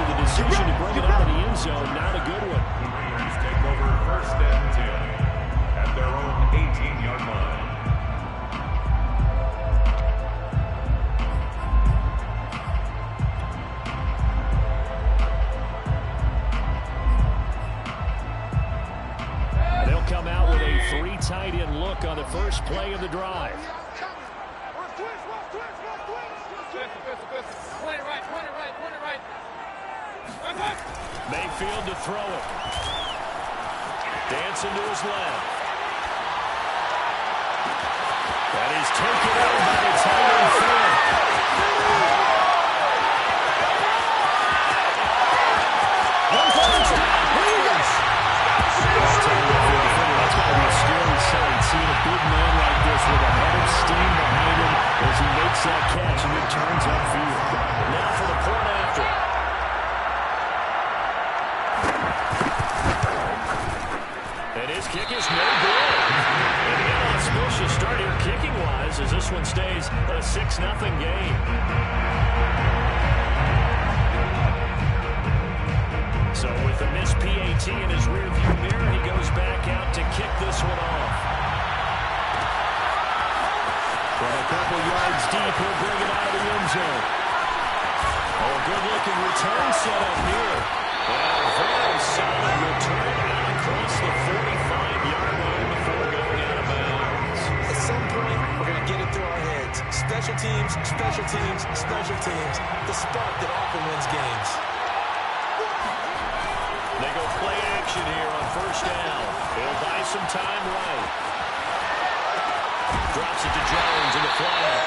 the decision to bring it out of the end zone, not a good one. Raiders take over 1st and 10 at their own 18-yard line. They'll come out with a 3 tight end look on the first play of the drive. Mayfield to throw it. Dancing to his left. That is taken out by the tight end Ford. That's going to be a scary sight, seeing a big man like this with a head of steam behind him as he makes that catch and it turns upfield. Now for the point after. And his kick is no good. An inauspicious start here kicking-wise as this one stays a 6-0 game. So with the missed PAT in his rearview mirror, he goes back out to kick this one off. From a couple yards deep, he'll bring it out of the end zone. Oh, good-looking return set up here. And a very solid return out across the 45-yard line before going out of bounds. At some point, we're going to get it through our heads. Special teams, special teams, special teams. The spark that often wins games. They go play action here on 1st down. They'll buy some time right. Drops it to Jones in the flat.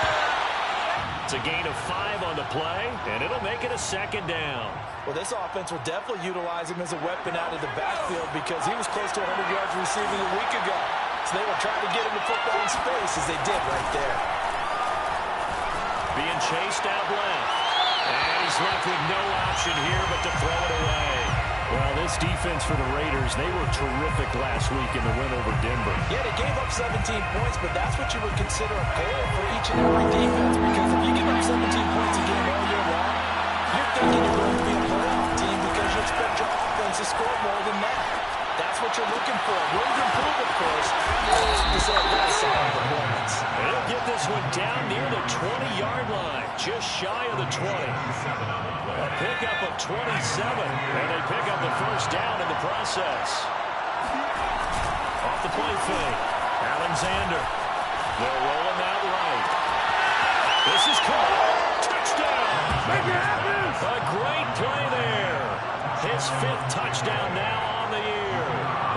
It's a gain of 5 on the play, and it'll make it a 2nd down. Well, this offense will definitely utilize him as a weapon out of the backfield because he was close to 100 yards receiving a week ago. So they will try to get him the football in space as they did right there. Being chased out left. And he's left with no option here but to throw it away. Well, this defense for the Raiders, they were terrific last week in the win over Denver. Yeah, they gave up 17 points, but that's what you would consider a goal for each and every defense because if you give up 17 points a game all year long, you're thinking you're going to be a playoff team because you expect your offense to score more than that. That's what you're looking for. Room to improve, of course. This is a very solid performance. They'll get this one down near the 20-yard line, just shy of the 20. A pickup of 27, and they pick up the 1st down in the process. Off the play fake, Alexander. They'll roll him out right. This is caught. Touchdown. Make it happen. A great play there. His 5th touchdown now on the year.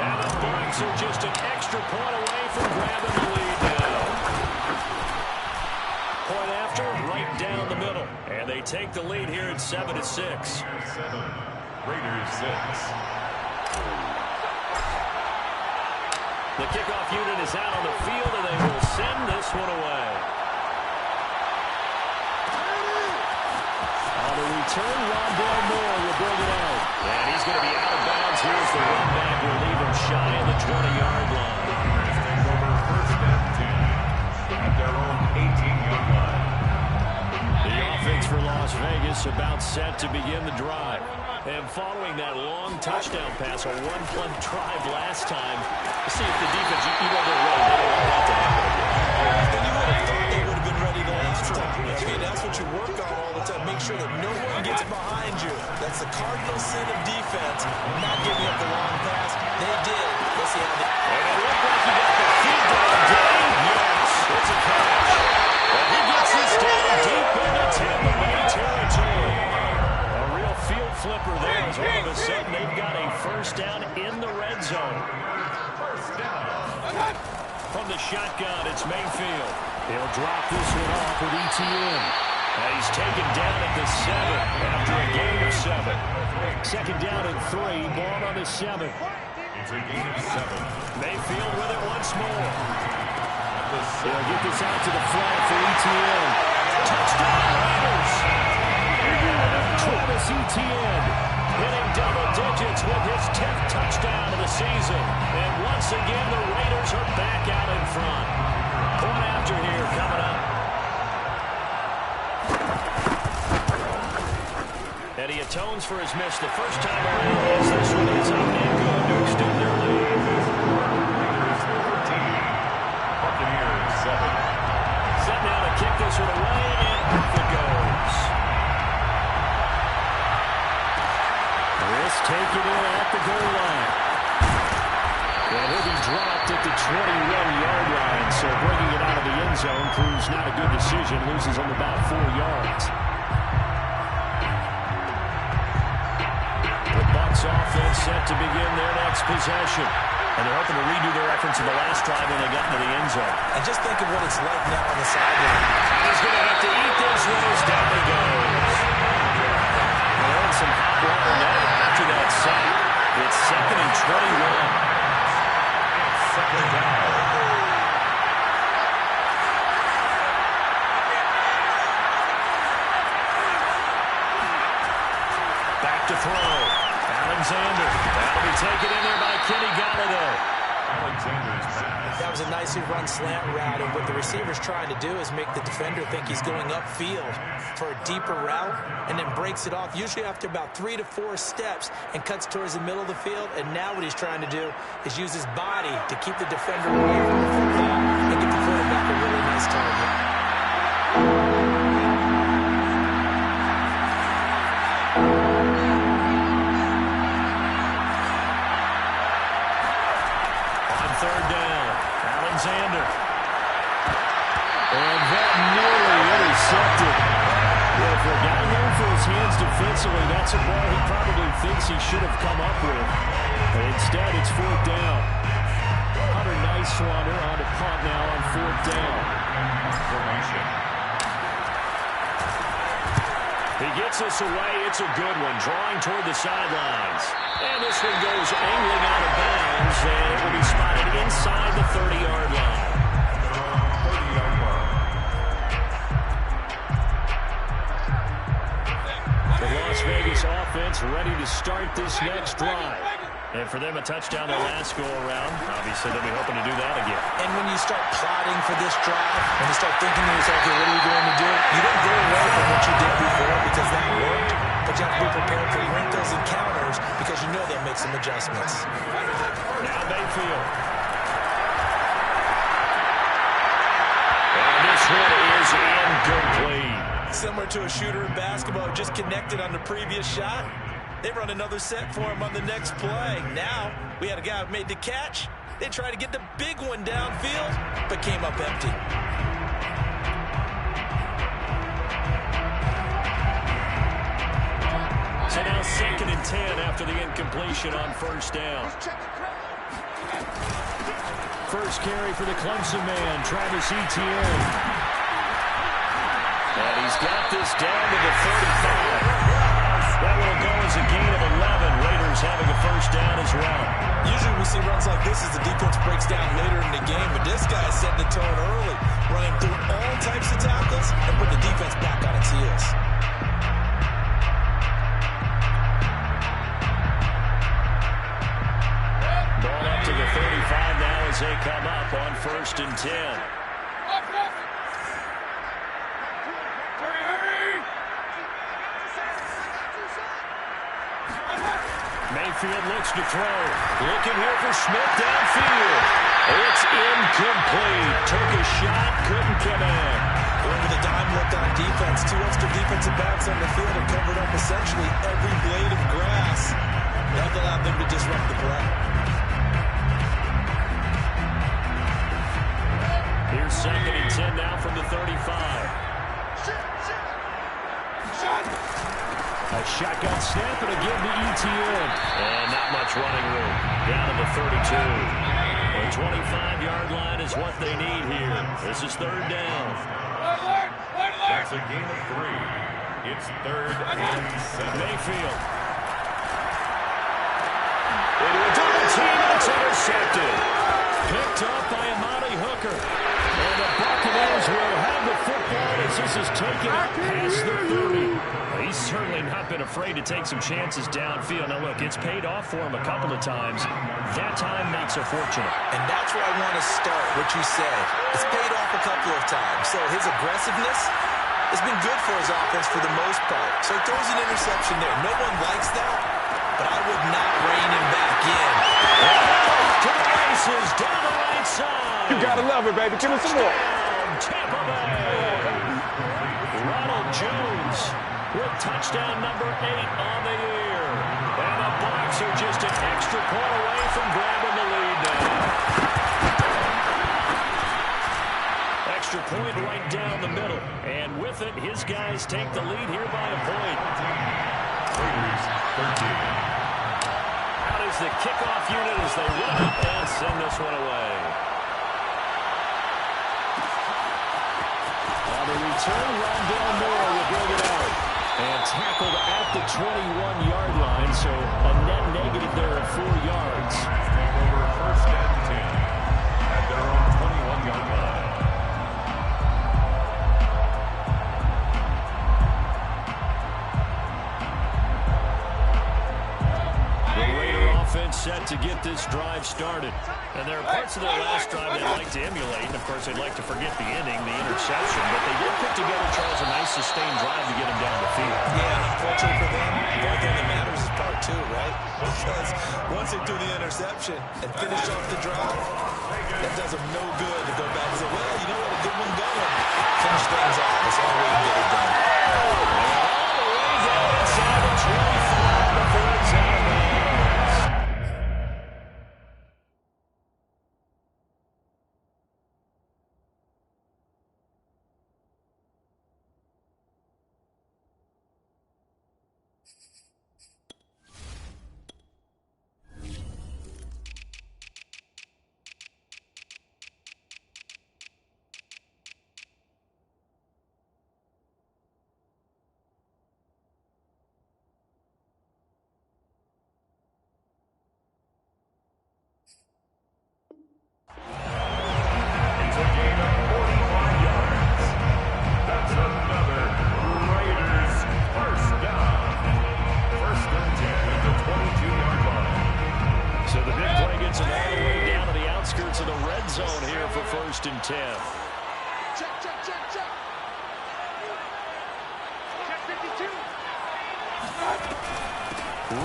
And the Bucs are just an extra point away from grabbing the lead now. Point after, right down the middle. And they take the lead here at 7-6. Raiders 6. The kickoff unit is out on the field, and they will send this one away. On the return, Rondale Moore will bring it out. And he's going to be out of bounds here as the run back will leave him shy of the 20-yard line. Raiders take over 1st and 10 at their own 18-yard line. The offense for Las Vegas about set to begin the drive. And following that long touchdown pass, a one-play drive last time, see if the defense, they're ready. They don't want that to happen again. And you would have thought they would have been ready the last time. I mean, that's what you work on all the time. Make sure that no one gets behind you. That's the cardinal sin of defense, not giving up the long pass. They did. Let's see how they... And it looked like he got the feet down. Yes, it's a catch. And he gets this down deep into Tampa Bay territory. A real field flipper there as all of a sudden they've got a 1st down in the red zone. 1st down. From the shotgun, it's Mayfield. He'll drop this one off with ETN. And he's taken down at the 7 after a gain of 7. 2nd down and 3, ball on the 7. It's a gain of 7. Mayfield with it once more. They'll get this out to the flat for ETN. Touchdown Raiders! Travis Etienne hitting double digits with his 10th touchdown of the season. And once again, the Raiders are back out in front. Point after here coming up. And he atones for his miss the first time around as this one is up and good to extend their lead. Raiders 13, Buccaneers 7. Set now to kick this one away, and off it goes. Risk taken in at the goal line. And he'll be dropped at the 21-yard line, so bringing it out of the end zone proves not a good decision. Loses on about 4 yards. The Bucs offense set to begin their next possession. And they're hoping to redo their efforts in the last drive when they got into the end zone. And just think of what it's like now on the sideline. He's going to have to eat this one as down he goes. And some hot water now after that sack. It's 2nd and 21. Second down. Back to throw. Alexander. That'll be taken in there by Kenny Golladay. Alexander's pass. That was a nicely run slant route, and what the receiver's trying to do is make the defender think he's going upfield for a deeper route, and then breaks it off, usually after about 3 to 4 steps, and cuts towards the middle of the field. And now what he's trying to do is use his body to keep the defender away from the football and get the quarterback a really nice target. Third down, Alexander. And that nearly intercepted. Well, for a guy known for his hands defensively, that's a ball he probably thinks he should have come up with. But instead, it's 4th down. Hunter Nighswander on to punt now on 4th down. Formation. He gets us away. It's a good one, drawing toward the sidelines. And this one goes angling out of bounds, and it will be spotted inside the 30-yard line. 30-yard line. The Las Vegas offense ready to start this next drive. And for them, a touchdown their last go-around. Obviously, they'll be hoping to do that again. And when you start plotting for this drive, when you start thinking to yourself, okay, what are we going to do? You don't go away from what you did before because that worked, but you have to be prepared for wrinkles and counters because you know they'll make some adjustments. Now Mayfield. And this one is incomplete. Similar to a shooter in basketball who just connected on the previous shot. They run another set for him on the next play. Now, we had a guy who made the catch. They tried to get the big one downfield, but came up empty. So now 2nd and 10 after the incompletion on 1st down. First carry for the Clemson man, Travis Etienne. And he's got this down to the 35. That will go as a gain of 11. Raiders having a first down as well. Usually we see runs like this as the defense breaks down later in the game, but this guy's setting the tone early, running through all types of tackles and putting the defense back on its heels. Ball up to the 35 now as they come up on 1st and 10. Mayfield looks to throw. Looking here for Smith downfield. It's incomplete. Took a shot, couldn't come in. Going with a dime look on defense. 2 extra defensive backs on the field and covered up essentially every blade of grass. That allowed them to disrupt the play. Here's 2nd and 10 now from the 35. A shotgun snap and again to Etienne. And not much running room. Down to the 32. The 25-yard line is what they need here. This is 3rd down. That's a gain of 3. It's 3rd and 7. Mayfield. Into a double team, and it's intercepted. Picked up by Amani Hooker. And the Buccaneers will have the football as this is taken up past the 30. He's certainly not been afraid to take some chances downfield. Now, look, it's paid off for him a couple of times. That time, not so fortunate. And that's where I want to start, what you said. It's paid off a couple of times. So his aggressiveness It's been good for his offense for the most part. So he throws an interception there. No one likes that, but I would not rein him back in. To the races, down the right side. You gotta love it, baby. Give me some more. Tampa Bay. Ronald Jones with touchdown number 8 on the year. And the Bucs are just an extra point away from grabbing the lead now. Extra point right down the middle. And with it, his guys take the lead here by a point. Raiders 13. Out is the kickoff unit as they run up and send this one away. On the return, Rondale Moore will bring it out. And tackled at the 21-yard line, so a net negative there of 4 yards. Over first and 10 at their own 21-yard line. The Raider offense set to get this drive started. And there are parts of their last drive they'd like to emulate. And, of course, they'd like to forget the ending, the interception. But they did put together, Charles, a nice sustained drive to get them down the field. Yeah, unfortunately for them, the only thing that matters is part 2, right? Because once they threw the interception and finished off the drive, that does them no good to go back and say, well, you know what, a good one going. Finish things off. That's all we can get it done. All the way down inside the 25 before it's out of bounds. It's a gain of 45 yards. That's another Raiders first down. First and 10 at the 22-yard line. So the big play gets them all the way down to the outskirts of the red zone here for first and 10. Check. Check 52.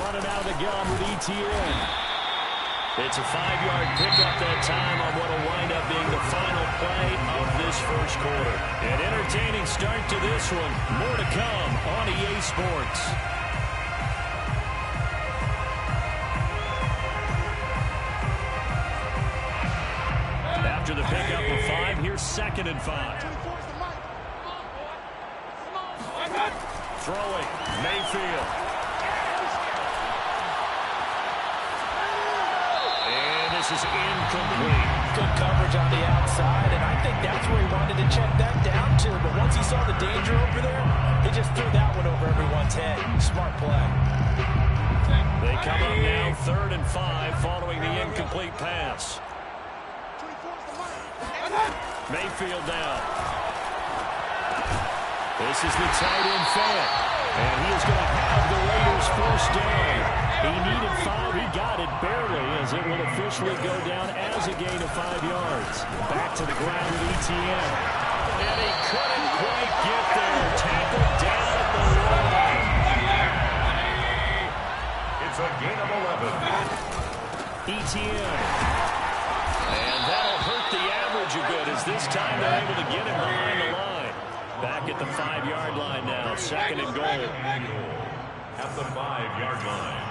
Running out of the gun with ETN. It's a 5-yard pickup that time on what will wind up being the final play of this first quarter. An entertaining start to this one. More to come on EA Sports. After the pickup of 5, here's 2nd and 5. 24's the mic. Come on, boy. Throwing, Mayfield. And this is incomplete. Good coverage on the outside, and I think that's where he wanted to check that down to. But once he saw the danger over there, he just threw that one over everyone's head. Smart play. They come up now 3rd and 5 following the incomplete pass. 24's the mic. Mayfield down. This is the tight end Fant. And he is going to have the Raiders first down. He needed 5. He got it barely as it will officially go down as a gain of 5 yards. Back to the ground with ETN. And he couldn't quite get there. Tackled down at the line. It's a gain of 11. ETN. And that'll hurt the average a bit as this time they're able to get him behind the line. Back at the 5-yard line now, 2nd and goal. At the 5-yard line.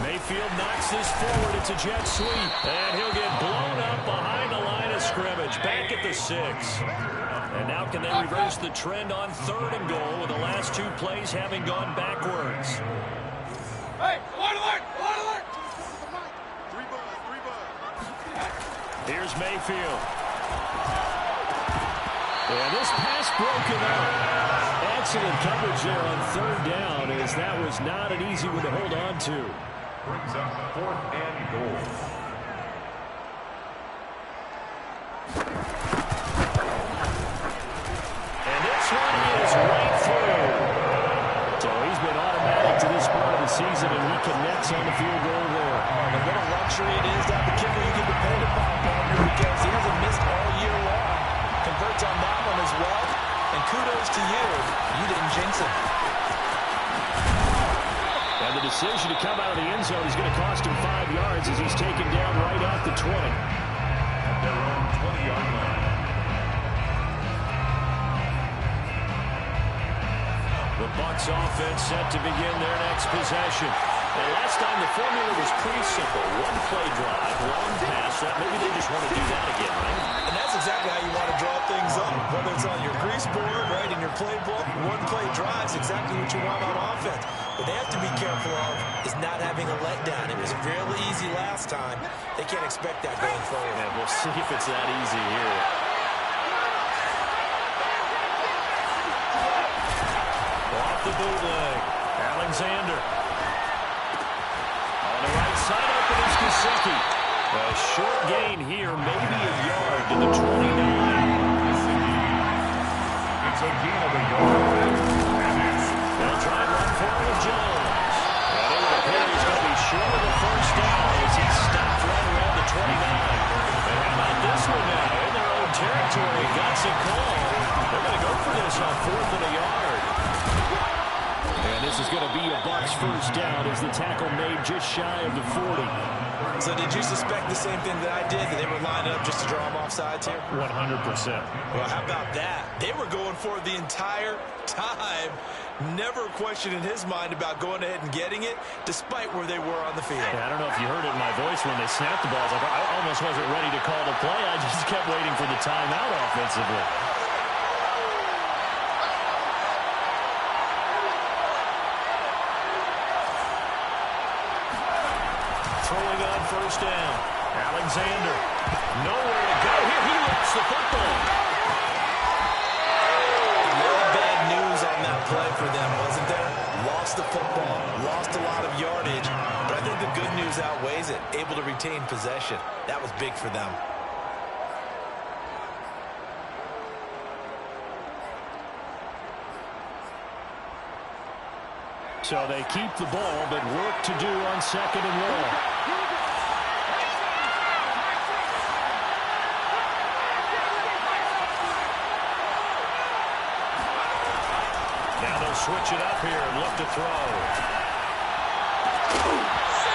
Mayfield knocks this forward. It's a jet sweep. And he'll get blown up behind the line of scrimmage. Back at the 6. And now can they reverse the trend on 3rd and goal with the last 2 plays having gone backwards? Hey, alert, alert, alert. Here's Mayfield. And this pass broken up. Excellent coverage there on 3rd down as that was not an easy one to hold on to. Brings up 4th and goal. And this one is right through. So he's been automatic to this part of the season, and he connects on the field goal there. A little run luxury it is to have the kicker you can depend upon, partner, because he hasn't missed all year long. Converts on that one as well. And kudos to you. You didn't jinx him. And the decision to come out of the end zone is going to cost him 5 yards as he's taken down right at the 20. At their own 20-yard line. The Bucs offense set to begin their next possession. And last time the formula was pretty simple. One play drive, one pass. Maybe they just want to do that again, right? And that's exactly how you want to draw things up. Whether it's on your grease board, right, in your playbook, one play drives exactly what you want on offense. What they have to be careful of is not having a letdown. It was really easy last time. They can't expect that going forward. Yeah, we'll see if it's that easy here. Off the bootleg. Alexander. On the right side, open is Gesicki. A short gain here, maybe a yard to the 29. It's a gain of a yard. They'll try and run for it with Jones. And it would appear he's going to be short of the first down as he's stopped right around the 29. And how about this one now? In their own territory, got some call. They're going to go for this on 4th and a yard. And this is going to be a Bucs first down as the tackle made just shy of the 40. So did you suspect the same thing that I did, that they were lining up just to draw them off sides here? 100%. Well, how about that? They were going for it the entire time. Never a question in his mind about going ahead and getting it, despite where they were on the field. Yeah, I don't know if you heard it in my voice when they snapped the ball. I almost wasn't ready to call the play. I just kept waiting for the timeout offensively. Throwing on first down. Alexander. Nowhere to go here. He lost the football. No bad news on that play for them, wasn't there? Lost the football, lost a lot of yardage, but I think the good news outweighs it. Able to retain possession. That was big for them. So they keep the ball, but work to do on 2nd and long. Now they'll switch it up here and look to throw.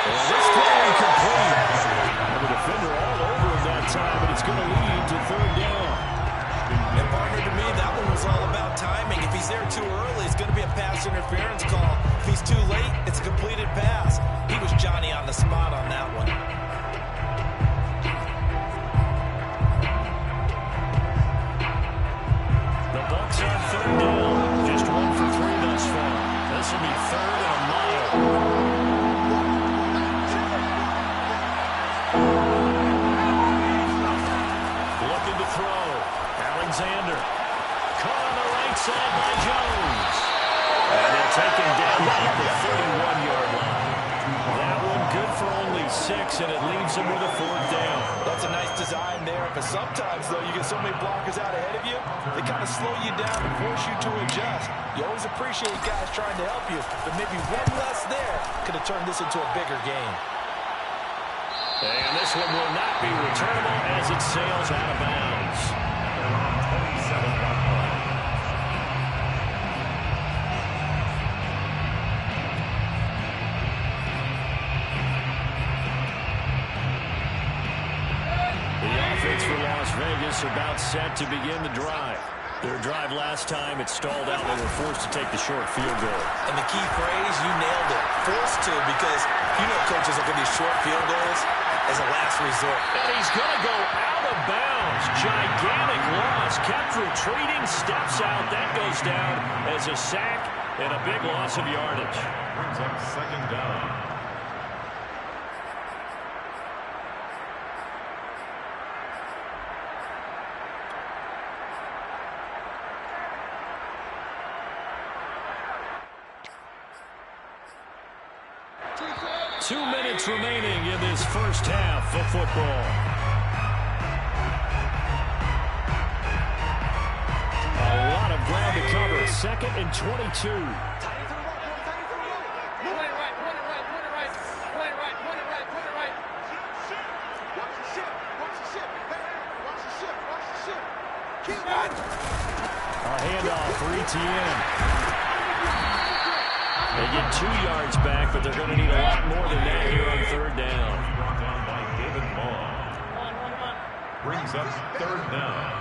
And this throw incomplete. The defender all over him that time, but it's going to lead to 3rd down. And partner, to me, that one was all about timing. If he's there too early, it's going to be a pass interference call. If he's too late, it's a completed pass. He was Johnny on the spot on that one. The Bucs on 3rd down. Just 1 for 3 thus far. This will be 3rd and a mile. Looking to throw. Alexander. Caught on the right side by Jones. And they'll take him down at the 31-yard line. That one good for only 6, and it leaves him with a 4th down. That's a nice design there, but sometimes, though, you get so many blockers out ahead of you, they kind of slow you down and force you to adjust. You always appreciate guys trying to help you, but maybe one less there could have turned this into a bigger game. And this one will not be returnable as it sails out of bounds. 27-yard line. The offense for Las Vegas about set to begin the drive. Their drive last time, it stalled out. They were forced to take the short field goal. And the key phrase, you nailed it. Forced to, because you know coaches look at these short field goals as a last resort. And he's going to go out of bounds. Gigantic loss. Kept retreating, steps out. That goes down as a sack and a big loss of yardage. Brings up 2nd down. Two minutes remaining in this first half of football. A lot of ground to cover. 2nd and 22. handoff for Etienne. They get 2 yards back, but they're going to need a lot more than that here on third down. Brought down by David Long. Brings up third down.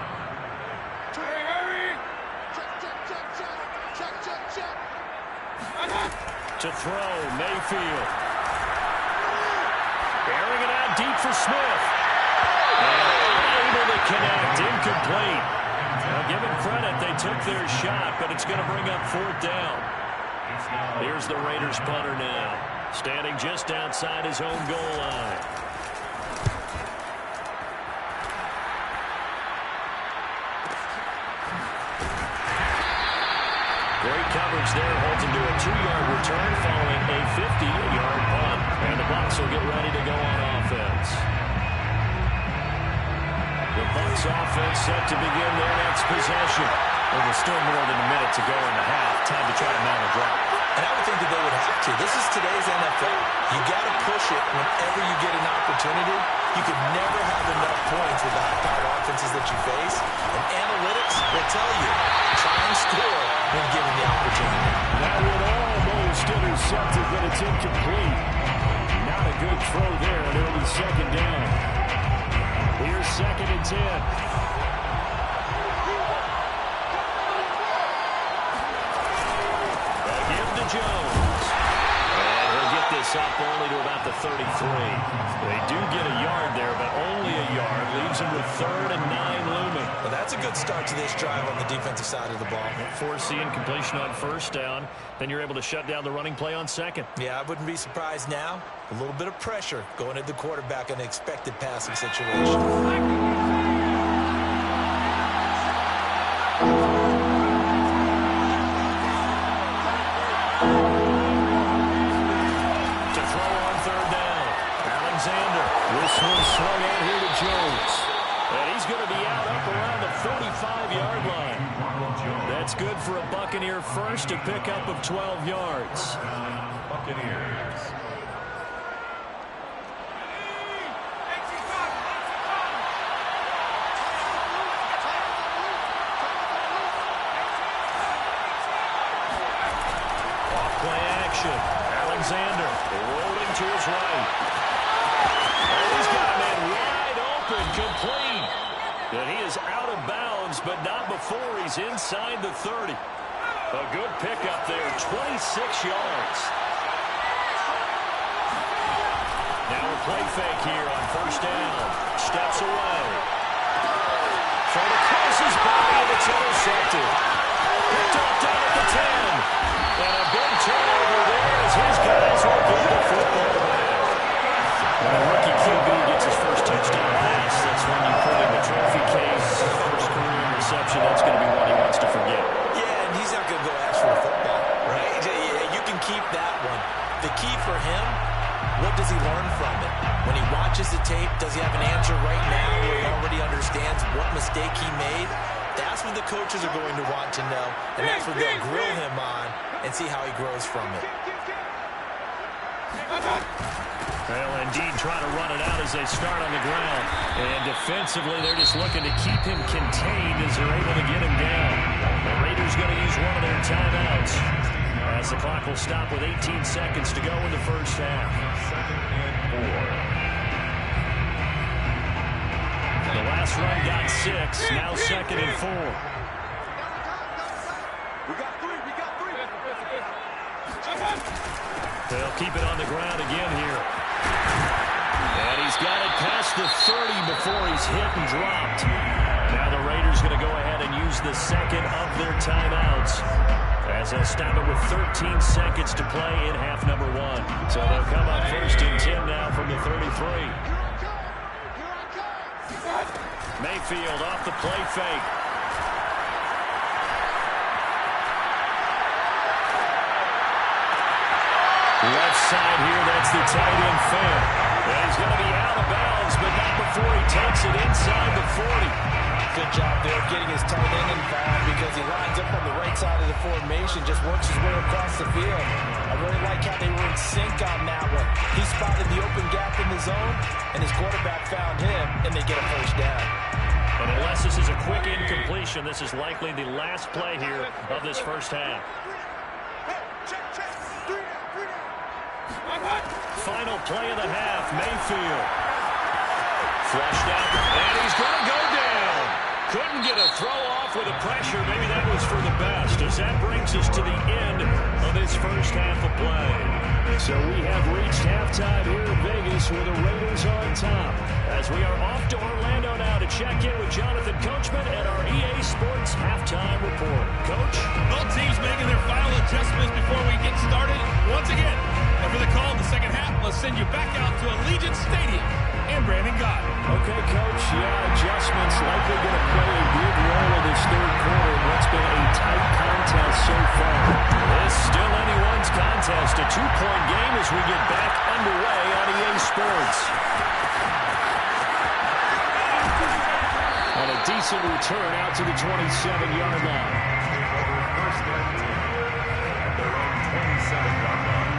To throw, Mayfield. Bearing it out deep for Smith. And unable to connect, incomplete. Now, give him credit, they took their shot, but it's going to bring up fourth down. Here's the Raiders punter now, standing just outside his own goal line. Great coverage there, holds him to a 2-yard return following a 50-yard punt. And the Bucs will get ready to go on offense. The Bucs offense set to begin their next possession. Well, there's still more than a minute to go in the half. Time to try to mount a drive. And I would think that they would have to. This is today's NFL. You got to push it whenever you get an opportunity. You could never have enough points with the high-powered offenses that you face. And analytics will tell you, try and score when given the opportunity. That would almost intercepted, but it's incomplete. Not a good throw there, and it'll be second down. Here's 2nd and 10. Jones. And he'll get this up only to about the 33. They do get a yard there, but only a yard. Leaves them with 3rd and 9 looming. Well, that's a good start to this drive on the defensive side of the ball. Force the incompletion on first down. Then you're able to shut down the running play on second. Yeah, I wouldn't be surprised now. A little bit of pressure going at the quarterback in an expected passing situation. This one swung out here to Jones. And he's going to be out up around the 45-yard line. That's good for a Buccaneer first, a pickup of 12 yards. Buccaneers. Off-play action. Alexander rolling to his right. He's got a man wide open, complete. And he is out of bounds, but not before he's inside the 30. A good pickup there, 26 yards. Now a play fake here on first down. Steps away. Thrown across his body, and it's intercepted. Picked up down at the 10. And a big turnover there as his guys will get the football back. When a rookie QB gets his first touchdown pass, that's when you put in the trophy case. First career reception, that's going to be one he wants to forget. Yeah, and he's not going to go ask for the football, right? Yeah, you can keep that one. The key for him, what does he learn from it? When he watches the tape, does he have an answer right now where he already understands what mistake he made? That's what the coaches are going to want to know, and that's what they'll grill him on and see how he grows from it. Well, indeed, trying to run it out as they start on the ground. And defensively, they're just looking to keep him contained as they're able to get him down. The Raiders going to use one of their timeouts as the clock will stop with 18 seconds to go in the first half. 2nd and 4. The last run got 6, now 2nd and 4. We got 3. They'll keep it on the ground again here. And he's got it past the 30 before he's hit and dropped. Now the Raiders going to go ahead and use the second of their timeouts as they'll stop it with 13 seconds to play in half number 1. So they'll come up 1st and 10 now from the 33. Mayfield off the play fake. Left side here, that's the tight end Fant. And he's going to be out of bounds, but not before he takes it inside the 40. Good job there getting his tight end involved because he lines up on the right side of the formation, just works his way across the field. I really like how they were in sync on that one. He spotted the open gap in the zone, and his quarterback found him, and they get a first down. And unless this is a quick incompletion, this is likely the last play here of this first half. Final play of the half, Mayfield. Flushed out, and he's going to go down. Couldn't get a throw off with the pressure. Maybe that was for the best, as that brings us to the end of this first half of play. So we have reached halftime here in Vegas where the Raiders are on top. As we are off to Orlando now to check in with Jonathan Coachman at our EA Sports Halftime Report. Coach? Both teams making their final adjustments before we get started once again. And for the call in the second half, let's send you back out to Allegiant Stadium and Brandon Gott. Okay, Coach. Yeah, adjustments likely going to play a big role in this third quarter in what's been a tight contest so far. This still anyone's contest. A two-point game as we get back underway on EA Sports. And a decent return out to the 27-yard line. First and 10 at their own 27-yard line.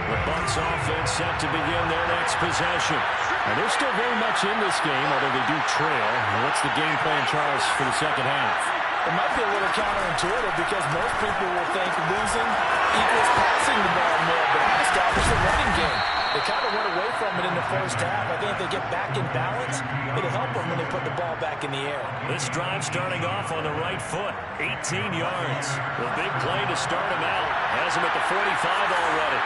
The Bucs offense set to begin their next possession. And they're still very much in this game, although they do trail. What's the game plan, Charles, for the second half? It might be a little counterintuitive because most people will think losing equals passing the ball more, but I've established a running game. They kind of went away from it in the first half. I think if they get back in balance, it'll help them when they put the ball back in the air. This drive starting off on the right foot, 18 yards. The big play to start him out. Has him at the 45 already.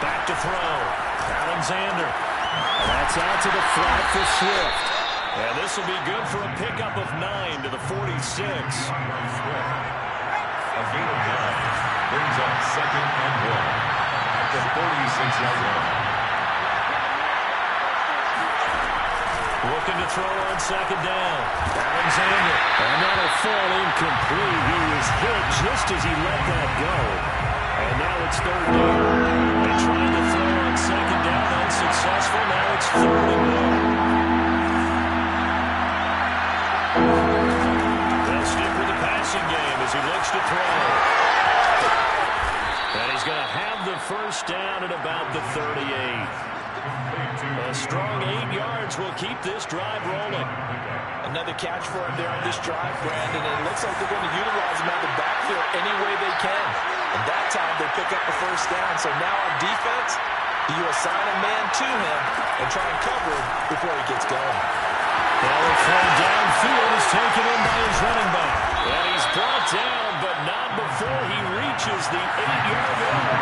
Back to throw. Alexander. That's out to the flat for Swift. And this will be good for a pickup of 9 to the 46. A gain of 9 brings up second and 1 at the 46-yard line. Looking to throw on second down. Alexander. And that'll fall incomplete. He was hit just as he let that go. And now it's third down. They tried to throw on second down, unsuccessful. Now it's 3rd and 1. They'll stick with the passing game as he looks to throw. And he's going to have the first down at about the 38. A strong 8 yards will keep this drive rolling. Another catch for him there on this drive, Brandon, and it looks like they're going to utilize him out of the backfield any way they can. And that time they pick up the first down. So now on defense, you assign a man to him and try and cover him before he gets going. Well, the throw downfield is taken in by his running back. And he's brought down, but not before he reaches the 8-yard line.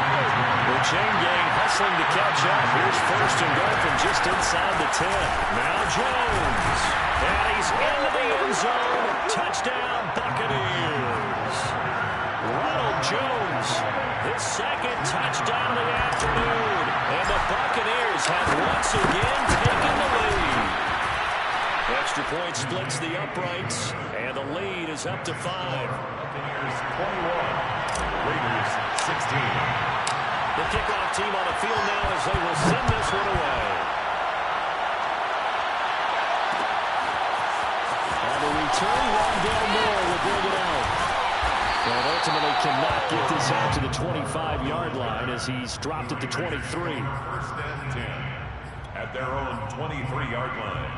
The chain gang hustling to catch up. Here's first and goal from just inside the 10. Now Jones. And he's into the end zone. Touchdown, Buccaneers. Ronald Jones, his second touchdown of the afternoon. And the Buccaneers have once again taken the lead. Extra point splits the uprights, and the lead is up to 5. Buccaneers 21, Raiders 16. The kickoff team on the field now as they will send this one away. On the return, Rondale Moore will bring it out. And ultimately cannot get this out to the 25-yard line as he's dropped it to 23. First and 10 at their own 23-yard line.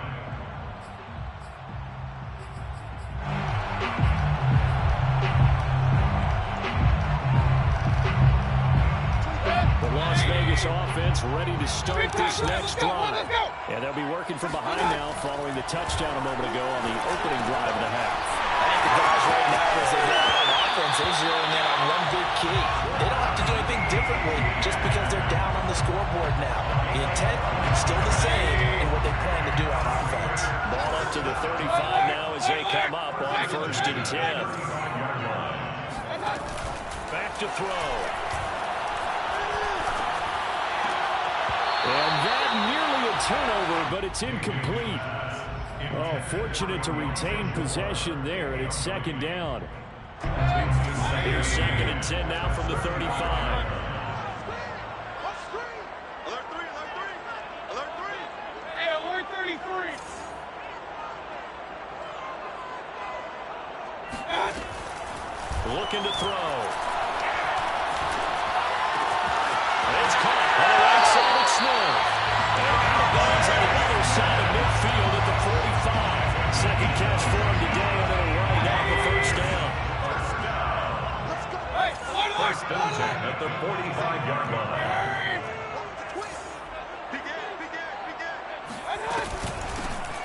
The Las Vegas offense ready to start this next drive. And they'll be working from behind now following the touchdown a moment ago on the opening drive of the half. I think the guys right now, as they get out on offense, they're zeroing in on one big key. They don't have to do anything differently just because they're down on the scoreboard now. The intent is still the same in what they plan to do on offense. Ball up to the 35 now as they come up on 1st and 10. Back to throw. And that nearly a turnover, but it's incomplete. Oh, fortunate to retain possession there, and it's second down. Here's 2nd and 10 now from the 35. Alert 3, alert 3, alert 3. Hey, alert 33. Looking to throw. the 45-yard line.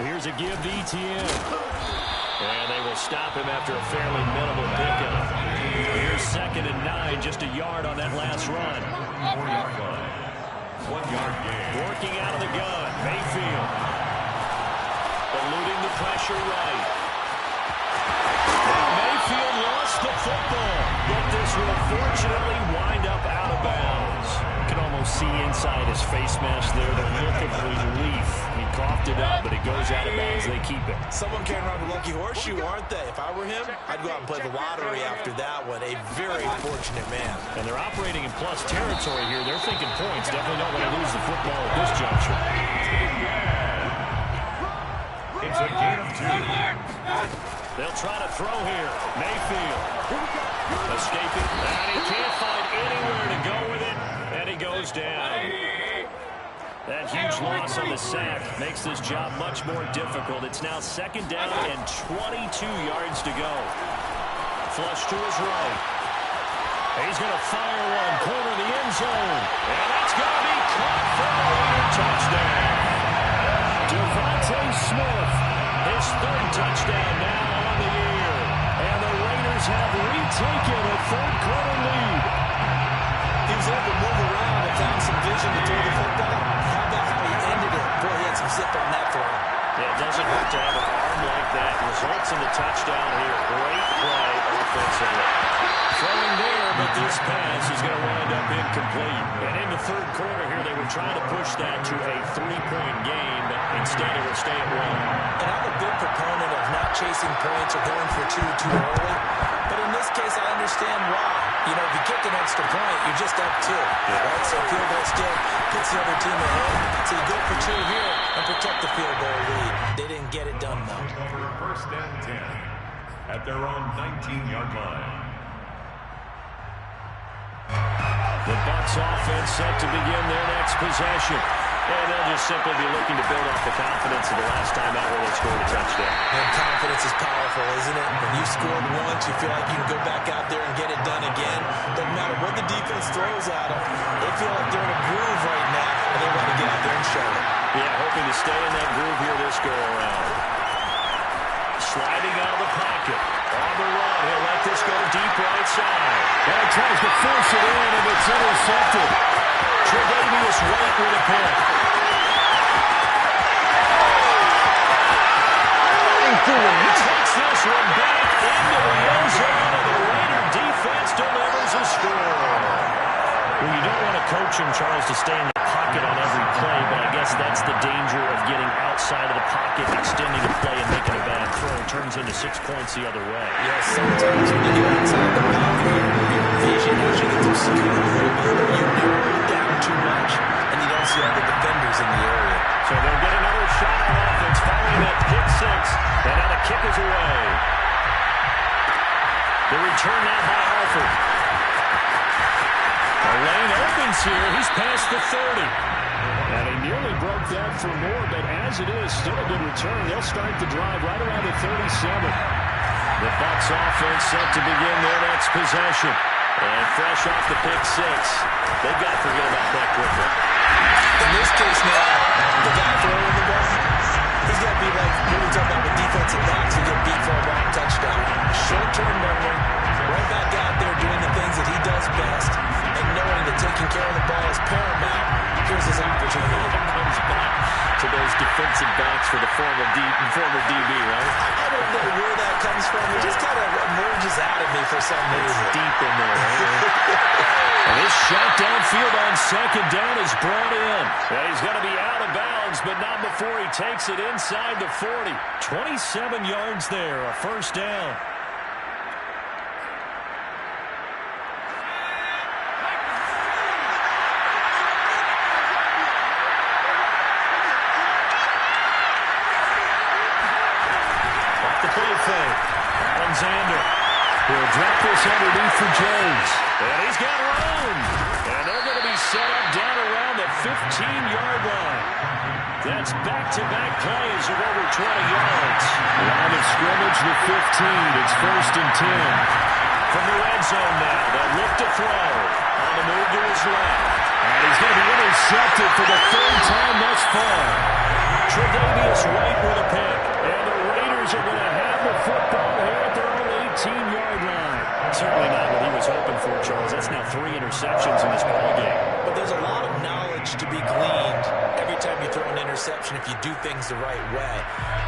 Here's a give to ETN. And they will stop him after a fairly minimal pickup. Here's 2nd and 9, just a yard on that last run. 4-yard line. 1-yard gain. Working out of the gun, Mayfield. Eluding the pressure right. And Mayfield lost the football, but this will fortunately wind up out of bounds. You can almost see inside his face mask there the look of relief. He coughed it up, but it goes out of bounds. They keep it. Someone carrying around a lucky horseshoe, aren't they? If I were him, I'd go out and play the lottery after that one. A very fortunate man. And they're operating in plus territory here. They're thinking points. Definitely don't want to lose the football at this juncture. It's a gain of 2. They'll try to throw here. Mayfield escaping. And he can't find anywhere to go with it. And he goes down. That huge loss on the sack makes this job much more difficult. It's now 2nd down and 22 yards to go. Flush to his right. He's going to fire one. Corner of the end zone. And that's going to be caught for a Raider touchdown. Devontae Smith, his 3rd touchdown now on the year. And the Raiders have retaken a 3rd-quarter lead. He was able to move around and found some vision to throw the football. How about how he ended it? Boy, he had some zip on that throw. Yeah, it doesn't hurt to have an arm like that. Results in the touchdown here. Great play offensively. Throwing there, but this pass is going to wind up incomplete. And in the 3rd quarter here, they were trying to push that to a 3-point game, but instead it will stay at 1. And I'm a big proponent of not chasing points or going for 2 too early. But in this case, I understand why. You know, if you kick an extra point, you're just up 2. Right? So field goal still puts the other team ahead. So you go for 2 here and protect the field goal lead. They didn't get it done, though. 1st and 10 at their own 19-yard line. The Bucs offense set to begin their next possession. And they'll just simply be looking to build off the confidence of the last time out where they scored a touchdown. And confidence is powerful, isn't it? When you scored once, you feel like you can go back out there and get it done again. Doesn't matter what the defense throws at them. They feel like they're in a groove right now, and they want to get out there and show it. Yeah, hoping to stay in that groove here this go-around. Sliding out of the pocket. On the run, he'll let this go deep right side. And he tries to force it in, and it's intercepted. Tre'Davious White with a pick. He takes this one back into the end zone, and the Raider defense delivers a score. Well, you don't want to coach him, Charles, to stay in the pocket on every play, but I guess that's the danger of getting outside of the pocket, extending a play, and making a bad throw. It turns into 6 points the other way. Yes, sometimes when you get outside the pocket, your vision as you get to secure the ball, you narrow it down too much, and you don't see all the defenders in the area. So they'll get another shot on offense following that pick 6, and now the kick is away. The return now by Alford. The lane opens here. He's past the 30. And he nearly broke that for more, but as it is, still a good return. They'll start the drive right around the 37. The Bucs offense set to begin their next possession. And fresh off the pick 6, they've got to forget about that quickly. In this case now, the guy throwing the ball, he's got to be like when we talk about the defensive backs who get beat for a long touchdown. Short-term memory, right back out there doing the things that he does best, and knowing that taking care of the ball is paramount. Here's his opportunity. Comes back to those defensive backs for the former DB, right? I don't know where that comes from. It just kind of emerges out of me for some reason. Deep in there, right? And his shot downfield on 2nd down is brought in. And he's going to be out of bounds, but not before he takes it inside the 40. 27 yards there, a 1st down. Alexander will drop this underneath for Jones. And he's got room. And they're going to be set up down around the 15-yard line. That's back-to-back plays of over 20 yards. Line of scrimmage, the 15. It's 1st and 10. from the red zone now. They'll look to throw. On the move to his left. And he's going to be intercepted for the third time thus far. Tre'Davious White with a pick. And the Raiders are going to have the football here at their own 18-yard line. Certainly not what he was hoping for, Charles. That's now 3 interceptions in this ballgame. But there's a lot of knowledge to be gleaned every time you throw an interception if you do things the right way.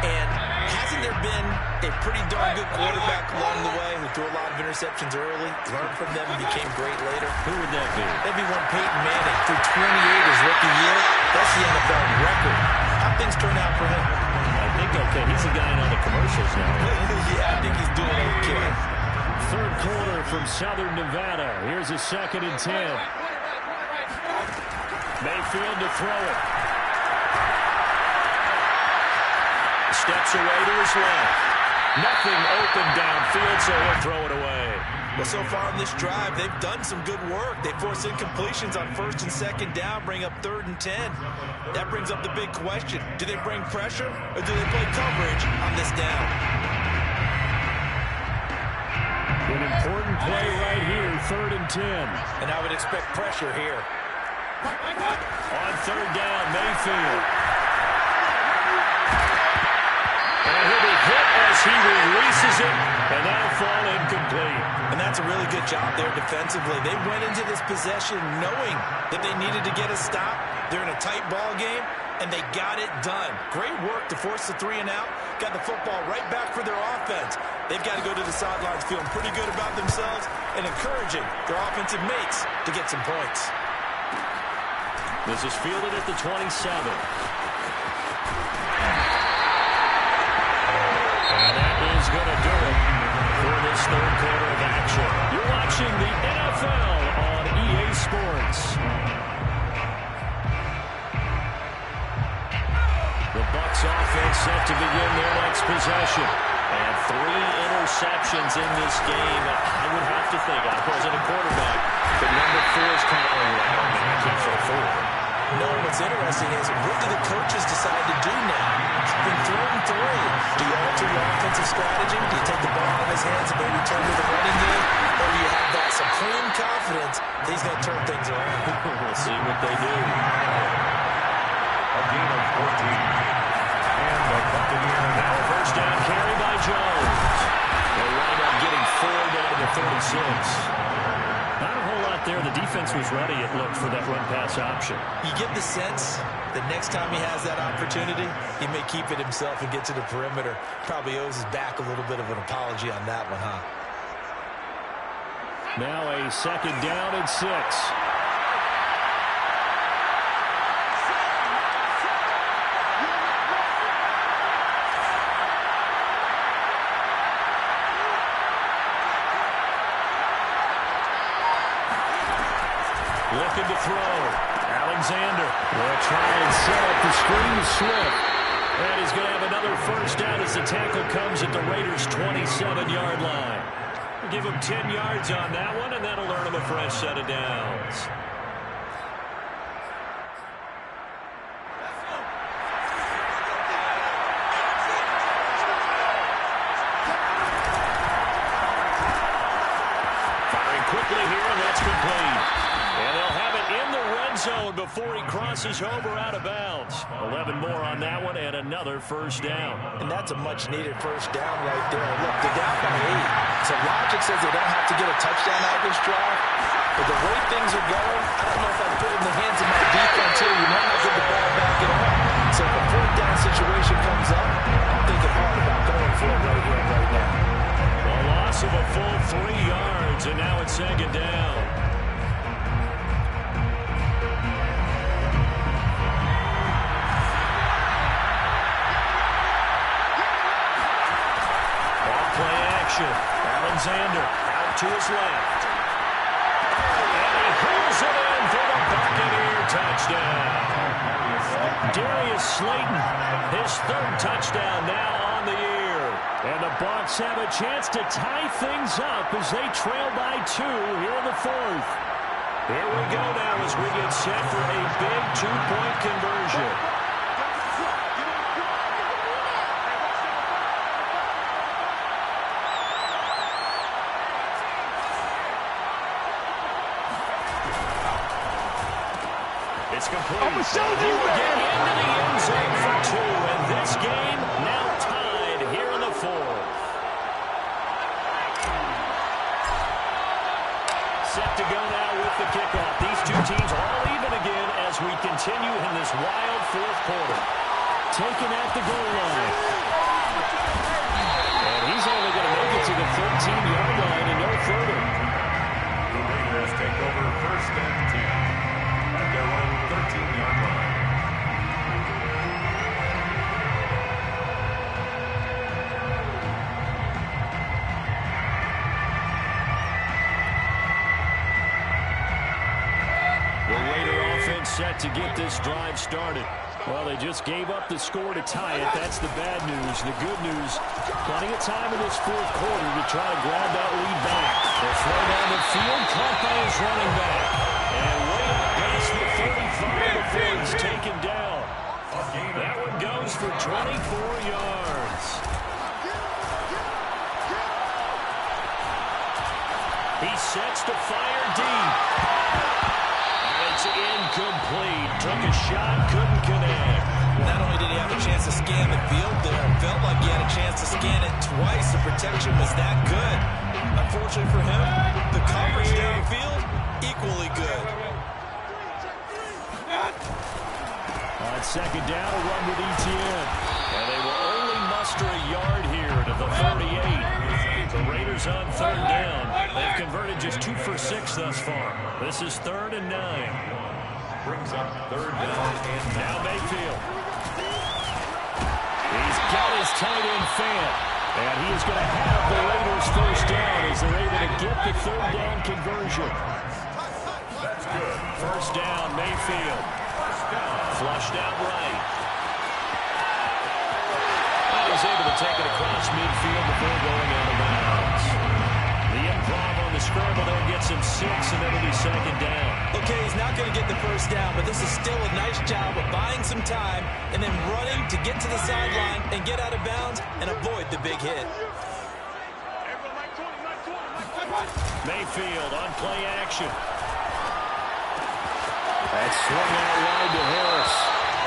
And hasn't there been a pretty darn good quarterback along the way who threw a lot of interceptions early, learned from them, and became great later? Who would that be? That'd be one Peyton Manning. Threw 28 his rookie year. That's the NFL record. How things turn out for him? I think okay. He's the guy in all the commercials now. Yeah, I think he's doing okay. Third quarter from Southern Nevada. Here's a 2nd and 10. Mayfield to throw it. Steps away to his left. Nothing open downfield, so he'll throw it away. Well, so far in this drive, they've done some good work. They force incompletions on 1st and 2nd down, bring up 3rd and 10. That brings up the big question. Do they bring pressure, or do they play coverage on this down? An important play right here, 3rd and 10. And I would expect pressure here. On 3rd down, Mayfield. And he'll be hit as he releases it, and that'll fall incomplete. And that's a really good job there defensively. They went into this possession knowing that they needed to get a stop. They're in a tight ball game, and they got it done. Great work to force the 3 and out. Got the football right back for their offense. They've got to go to the sidelines feeling pretty good about themselves and encouraging their offensive mates to get some points. This is fielded at the 27. And that is going to do it for this 3rd quarter of action. You're watching the NFL on EA Sports. The Bucs offense set to begin their next possession. And 3 interceptions in this game. I would have to think, I wasn't a quarterback, but number 4 is kind of like, oh man, I can't throw 4. No, what's interesting is, what do the coaches decide to do now? It's been thrown 3. Do you alter your offensive strategy? Do you take the ball out of his hands and maybe turn to the running game? Or do you have that supreme confidence that he's going to turn things around? We'll see what they do. A gain of 14. And the Buccaneers. Now a first down carry by Jones. They'll wind up getting 4 down to the 36. Not a whole lot there. The defense was ready, it looked, for that run-pass option. You get the sense that next time he has that opportunity, he may keep it himself and get to the perimeter. Probably owes his back a little bit of an apology on that one, huh? Now a 2nd down and 6. Looking to throw. Alexander will try and set up the screen to Swift. And he's going to have another first down as the tackle comes at the Raiders' 27-yard line. Give him 10 yards on that one, and that'll earn him a fresh set of downs. Firing quickly here, and that's complete. And they'll have it in the red zone before he crosses over out of bounds. 11 more on that one and another first down. And that's a much-needed first down right there. Look, they're down by 8. So logic says they don't have to get a touchdown out of this drive. But the way things are going, I don't know if I'd put it in the hands of my defense here. You might not get the ball back at all. So if a 4th down situation comes up, I'm thinking hard about going for it right here, right now. A loss of a full 3 yards, and now it's 2nd down. Alexander out to his left. And he pulls it in for the Buccaneer touchdown. Darius Slayton, his 3rd touchdown now on the year. And the Bucs have a chance to tie things up as they trail by 2 here in the 4th. Here we go now as we get set for a big 2-point conversion. complete. I'm going to show He you, will get man. into the end zone for 2, and this game now tied here in the 4th. Set to go now with the kickoff. These two teams all even again as we continue in this wild 4th quarter. Taken at the goal line. And he's only going to make it to the 13-yard line and no further. The Raiders take over 1st and 10 at their own 13-yard line. The Raider offense set to get this drive started. Well, they just gave up the score to tie it. That's the bad news. The good news, plenty of time in this 4th quarter to try to grab that lead back. They'll throw down the field, caught by his running back. And way up past the 35 before he's taken down. That one goes for 24 yards. He sets to fire deep. It's incomplete. Took a shot, couldn't connect. Not only did he have a chance to scan the field there, it felt like he had a chance to scan it twice. The protection was that good. Unfortunately for him, the coverage downfield, equally good. On second down, a run with Etienne. And they will only muster a yard here to the 38. The Raiders on 3rd down. They've converted just 2 for 6 thus far. This is 3rd and 9. Brings up 3rd down and Now Mayfield. He's got his tight end fan. And he is going to have the Raiders 1st down as they're able to get the 3rd down conversion. that's good. 1st down, Mayfield. Flushed out right. And he's able to take it across midfield before going out of bounds. The improv on the scramble there gets him 6, and then it'll be 2nd down. Okay, he's not going to get the 1st down, but this is still a nice job of buying some time and then running to get to the sideline and get out of bounds and avoid the big hit. Mayfield on play action. That's swung out wide to Harris.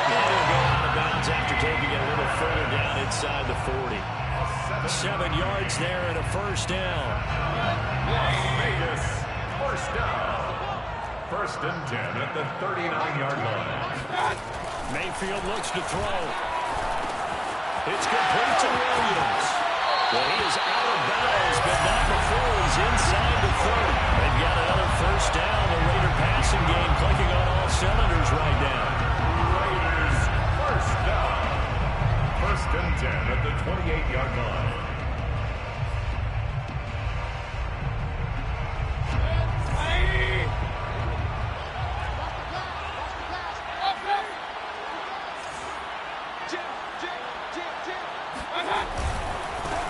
And he'll go out of bounds after taking it a little further down inside the 40. 7 yards there and a 1st down. Las Vegas, 1st down. 1st and 10 at the 39-yard line. Mayfield looks to throw. It's complete to Williams. Well, he is out of bounds, but not before he's inside the 30. They've got another 1st down. The Raider passing game clicking on all cylinders right now. Raiders, 1st down. 1st and 10 at the 28-yard line.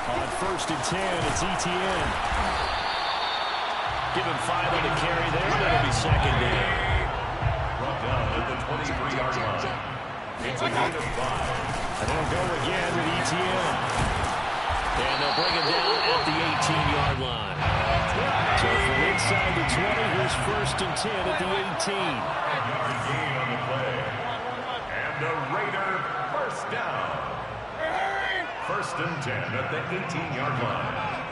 On 1st and 10, it's Etienne. Give him 5 on the carry there, and it'll be 2nd down. Brought down at the 23-yard line. It's a gain of 5. And they'll go again with Etienne. And they'll bring him down at the 18-yard line. So from inside the 20, here's 1st and 10 at the 18. Yard gain on the play. And the Raider 1st down. 1st and 10 at the 18-yard line.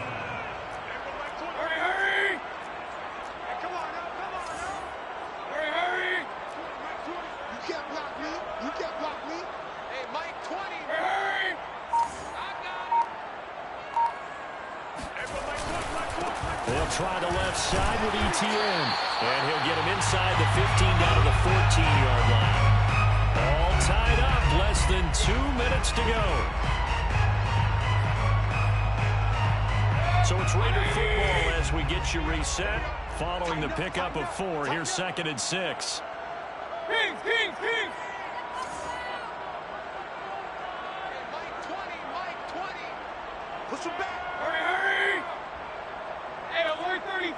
They'll try the left side with Etienne. And he'll get him inside the 15 down to the 14-yard line. All tied up, less than 2 minutes to go. So it's Raider football as we get you reset. Following the pickup of 4, here's 2nd and 6. Kings! Mike 20. Push him back. Hurry! Hey, alert 33.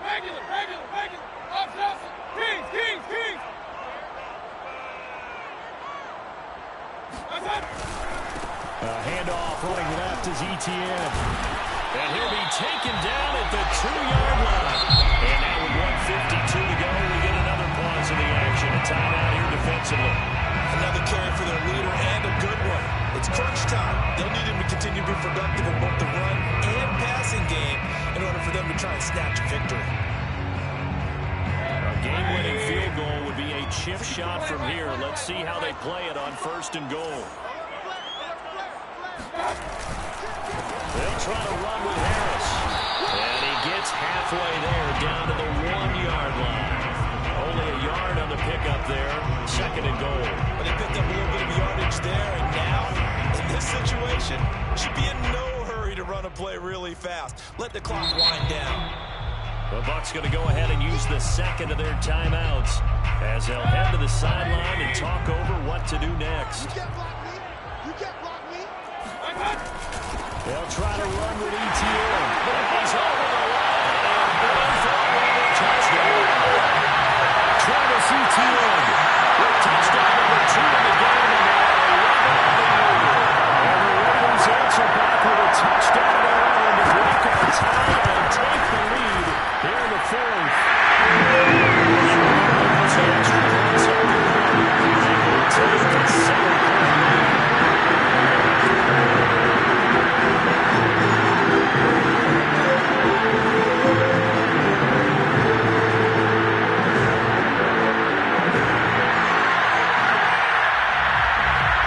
Regular. Up, Kings! That's it. A handoff running left is Etienne. And he'll be taken down at the 2-yard line. And now with 1:52 to go, we get another pause in the action a timeout here defensively. Another carry for their leader and a good one. It's crunch time. They'll need him to continue to be productive in both the run and passing game in order for them to try and snatch a victory. A game-winning field goal would be a chip shot from here. Let's see how they play it on 1st and goal. They'll try to run with Harris. And he gets halfway there, down to the 1-yard line. Only a yard on the pickup there. 2nd and goal. But they picked up a little bit of yardage there, and now, in this situation, should be in no hurry to run a play really fast. Let the clock wind down. The Bucs going to go ahead and use the 2nd of their timeouts as they'll head to the sideline and talk over what to do next. You can't block me. You can't block me. They'll try to run with ETN. But he's over the line and for a touchdown. Travis Etienne with touchdown number 2 in the game. And the Ravens answer back with a touchdown of their own to break a tie and take the lead here in the 4th. That's the extra points on the ground. They will take a 7-point lead.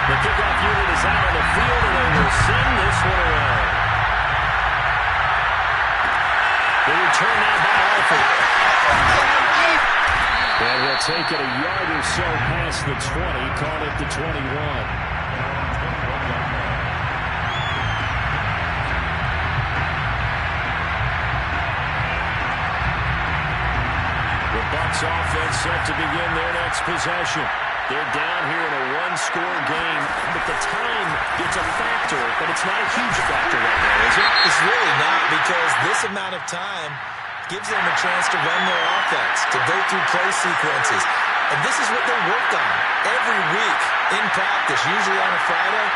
The kickoff unit is out on the field, and they will send this one away. The return now by Alford. And he'll take it a yard or so past the 20, call it the 21. The Bucs offense set to begin their next possession. They're down here in a one-score game, but the time is a factor, but it's not a huge factor right now, is it? It's really not, because this amount of time gives them a chance to run their offense, to go through play sequences. And this is what they work on every week in practice, usually on a Friday.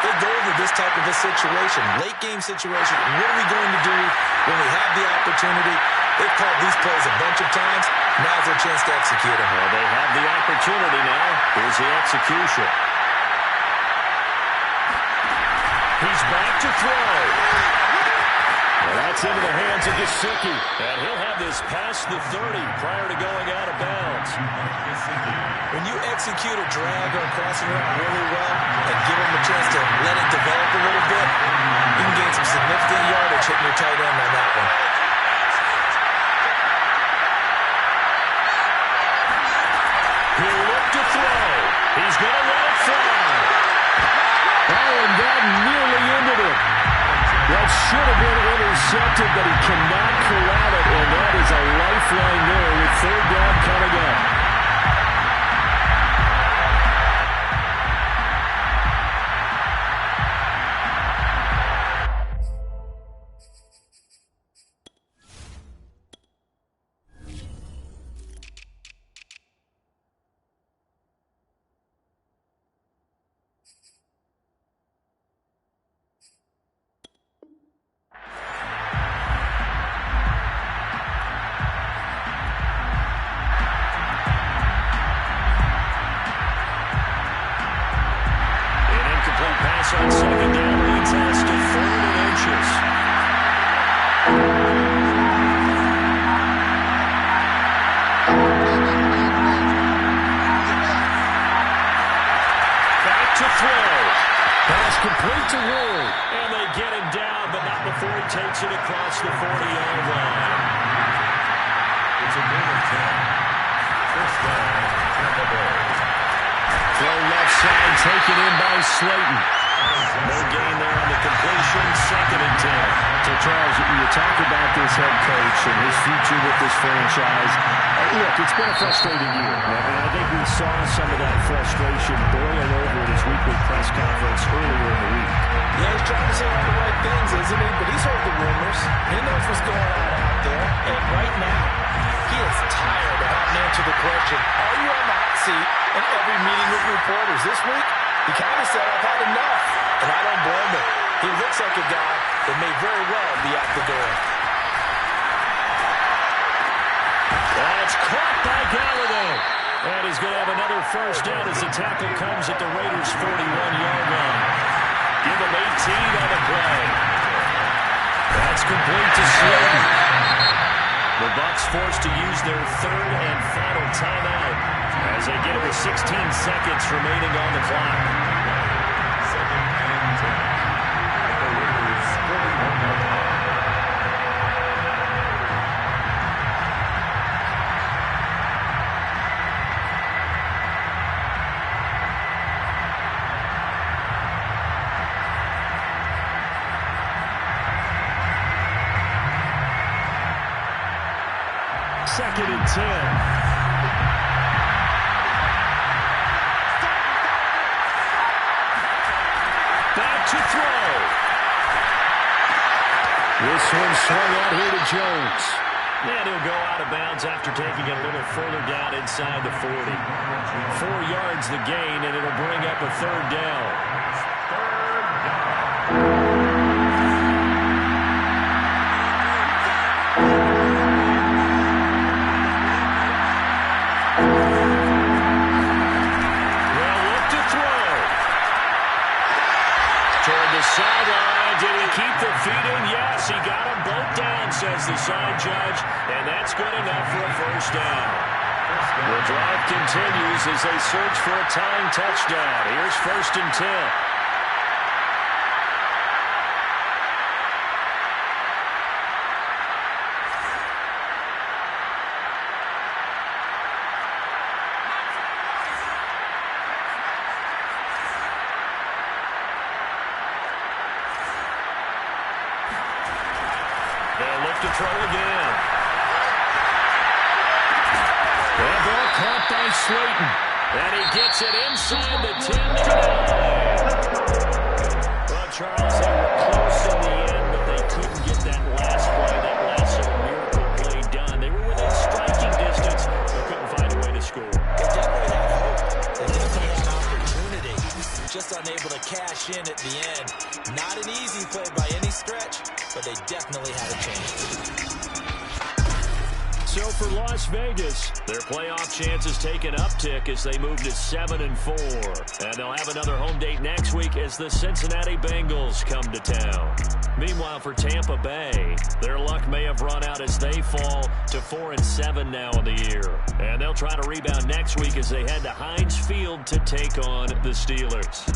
They go over this type of a situation, late-game situation. What are we going to do when we have the opportunity? They've called these plays a bunch of times. Now's their chance to execute them. Well, they have the opportunity now. Here's the execution. He's back to throw. Well, that's into the hands of Gesicki. And he'll have this past the 30 prior to going out of bounds. When you execute a drag or a crossing route really well and give them a chance to let it develop a little bit, you can gain some significant yardage hitting your tight end on that one. He'll look to throw. He's going to let it fly. Oh, and that nearly ended it. That should have been intercepted, but he cannot corral it, and that is a lifeline there with 3rd down coming up. On 2nd down leads us to 3rd and inches. Back to throw. Pass complete to Ward. And they get him down, but not before he takes it across the 40-yard line. It's a game of 10. 1st down, Tampa Bay. Throw left side, taken in by Slayton. No gain there on the completion, 2nd and 10. So, Charles, you talk about this head coach and his future with this franchise. Look, it's been a frustrating year, and I think we saw some of that frustration boil over at his weekly press conference earlier in the week. Yeah, he's trying to say all the right things, isn't he? But he's heard the rumors. He knows what's going on out there. And right now, he is tired of having to answer the question, are you on the hot seat in every meeting with reporters? This week, he kind of said, I've had enough. And I don't blame him. He looks like a guy that may very well be out the door. That's caught by Galladay. And he's going to have another first down as the tackle comes at the Raiders' 41-yard line. Give him 18 on the play. That's complete to Slayton. The Bucs forced to use their third and final timeout as they get it with 16 seconds remaining on the clock. Second and 10 at the Raiders' 41-yard line. Second and 10. Back to throw. This one swung out here to Jones. And he'll go out of bounds after taking it a little further down inside the 40. 4 yards the gain, and it'll bring up a third down. Sideline, did he keep the feet in? Yes, he got them both down, says the side judge, and that's good enough for a first down. The drive continues as they search for a tying touchdown. Here's first and 10. To throw again. The ball caught by Slayton. And he gets it inside the 10 to 9. Well, Charles, they were close in the end, but they couldn't get that last play, that last miracle play done. They were within striking distance, but couldn't find a way to score. They definitely had hope. They definitely had opportunity. Just unable to cash in at the end. Not an easy play by any stretch, but they definitely had a chance. So for Las Vegas, their playoff chances take an uptick as they move to 7-4. And they'll have another home date next week as the Cincinnati Bengals come to town. Meanwhile, for Tampa Bay, their luck may have run out as they fall to 4-7 now in the year. And they'll try to rebound next week as they head to Heinz Field to take on the Steelers.